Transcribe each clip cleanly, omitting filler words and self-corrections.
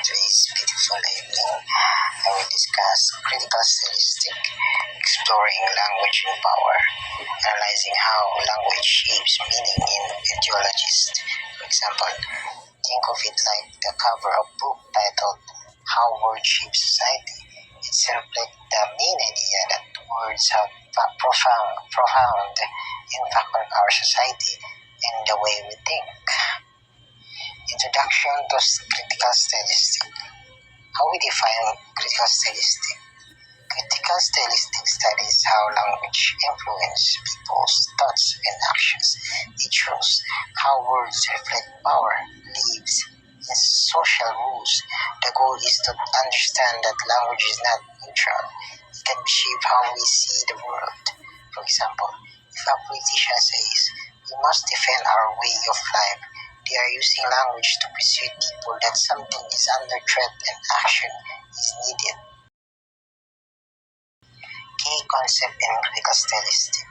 today's beautiful evening, I will discuss critical stylistic, exploring language and power, analyzing how language shapes meaning in ideologies. For example, think of it like the cover of a book titled How Words Shape Society. It reflects the main idea that words have profound impact on our society and the way we think. Introduction to critical stylistic. How we define critical stylistic? Critical stylistic studies how language influences people's thoughts and actions. It shows how words reflect power, beliefs, and social rules. The goal is to understand that language is not neutral. It can shape how we see the world. For example, if a politician says, "We must defend our way of life," they are using language to persuade people that something is under threat and action is needed. Key concept in critical stylistic.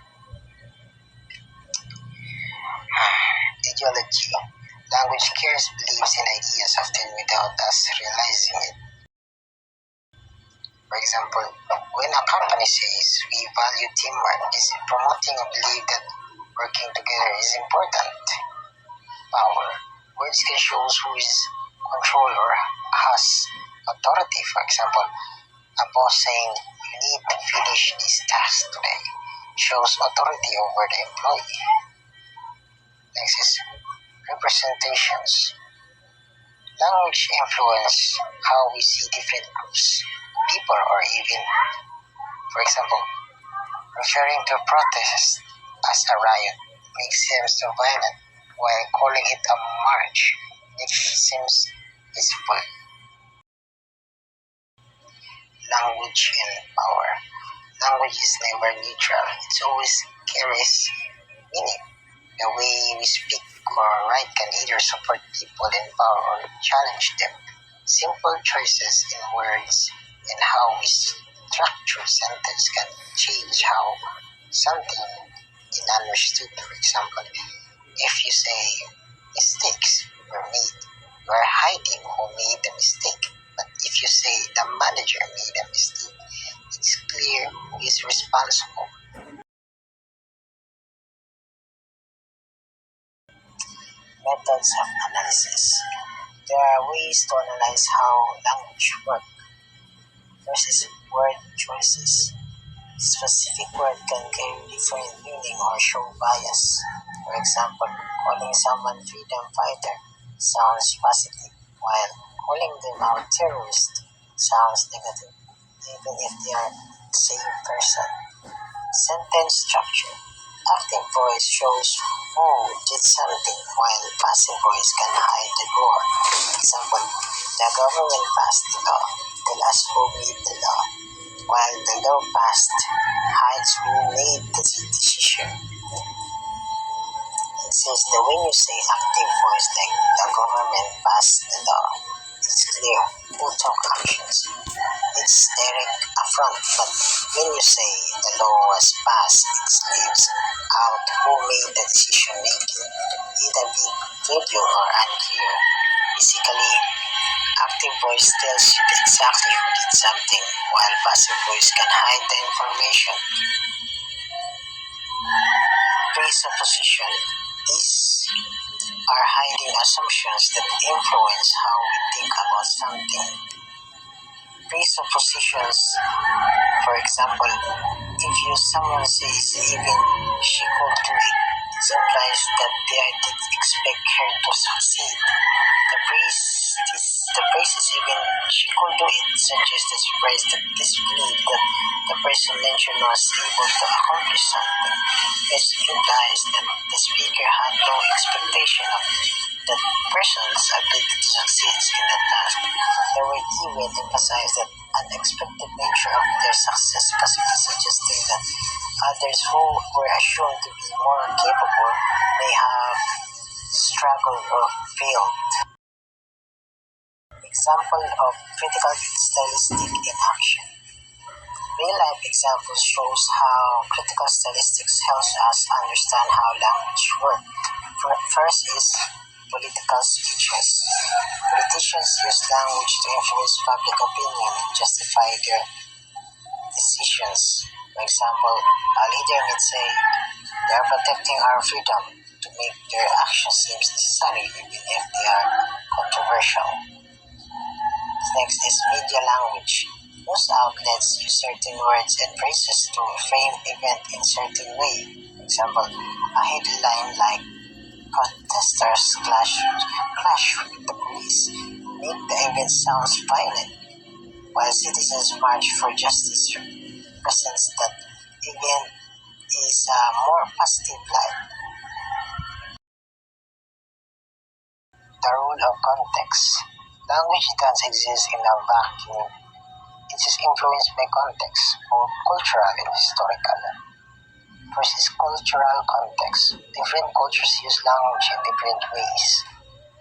Ideology. Language carries beliefs and ideas often without us realizing it. For example, when a company says we value teamwork, is it promoting a belief that working together is important? Power. Words can show who is control or has authority. For example, a boss saying you need to finish this task today shows authority over the employee. Next is representations. Language influence how we see different groups, people, or even, for example, referring to protest as a riot makes them so violent, while calling it a march makes it seem peaceful. Language and power. Language is never neutral. It always carries meaning. The way we speak or write can either support people in power or challenge them. Simple choices in words and how we structure sentences can change how something is understood. For example, if you say mistakes were made, you are hiding who made the mistake. But if you say the manager made a mistake, it's clear who is responsible. Methods of analysis. There are ways to analyze how language works. First is word choices. Specific word can carry different meaning or show bias. For example, calling someone freedom fighter sounds positive, while calling them a terrorist sounds negative, even if they are the same person. Sentence structure. Active voice shows who did something, while passive voice can hide the goal. Example, the government passed the law. Tell us who made the law. While the law passed hides who made the decision. It says that when you say active voice like the government passed the law, it's clear who took actions. It's direct affront, but when you say the law was passed, it leaves out who made the decision making, either big, video, or unclear. Basically, active voice tells you exactly who did something, while passive voice can hide the information. Presupposition. These are hiding assumptions that influence how we think about something. Presuppositions, for example, if someone says even she could do it, it implies that they didn't expect her to succeed. The phrases even she could do it suggests a surprise that disbelief that the person mentioned was able to accomplish something. This implies that the speaker had no expectation of that person's ability to succeed in the task. The word even emphasizes the unexpected nature of their success, possibly suggesting that others who were assumed to be more capable may have struggled or failed. Example of critical stylistic in action. Real-life examples shows how critical stylistics helps us understand how language works. First is Political speeches. Politicians use language to influence public opinion and justify their decisions. For example, a leader may say, they are protecting our freedom to make their actions seem necessary even if they are controversial. Next is media language. Most outlets use certain words and phrases to frame event in certain way. For example, a headline like protesters clash with the police make the event sounds violent, while citizens march for justice represents that event is a more positive light. The role of context. Language doesn't exist in a vacuum. It is influenced by context, both cultural and historical. First is cultural context. Different cultures use language in different ways.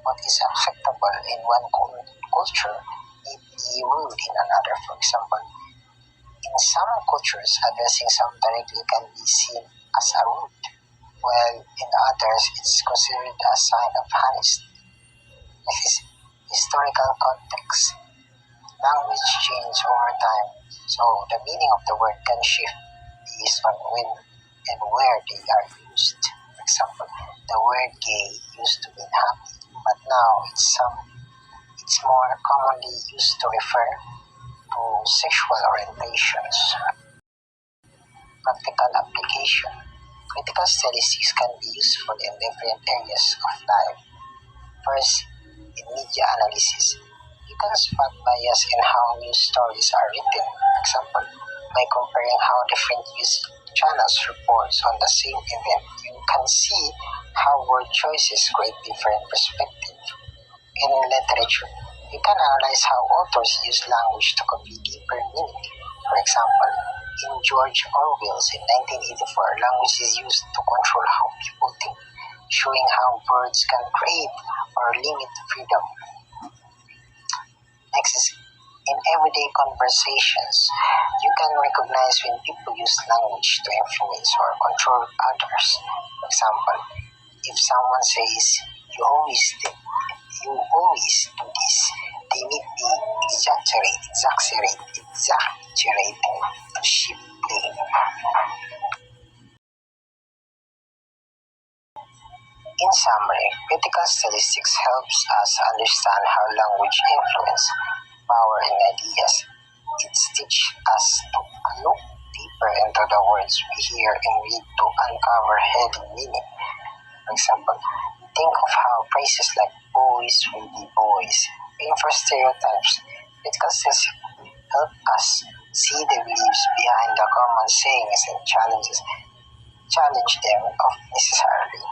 What is acceptable in one culture may be rude in another. For example, in some cultures, addressing someone directly can be seen as a rude, while in others it's considered a sign of honesty. Next is historical context. Language changes over time, so the meaning of the word can shift based on when and where they are used. For example, the word gay used to mean happy, but now it's more commonly used to refer to sexual orientations. Practical application. Critical statistics can be useful in different areas of life. First, in media analysis, you can spot bias in how news stories are written. For example, by comparing how different news channels reports on the same event, you can see how word choices create different perspectives. In literature, you can analyze how authors use language to convey deeper meaning. For example, in George Orwell's in 1984, language is used to control how people think, showing how words can create or limit freedom. Next is in everyday conversations, you can recognize when people use language to influence or control others. For example, if someone says, you always do this, they may be exaggerating to shift blame. In summary, critical statistics helps us understand how language influences power and ideas. It teaches us to look deeper into the words we hear and read to uncover hidden meaning. For example, think of how phrases like boys will be boys reinforce stereotypes. Critical statistics help us see the beliefs behind the common sayings and challenge them of necessarily.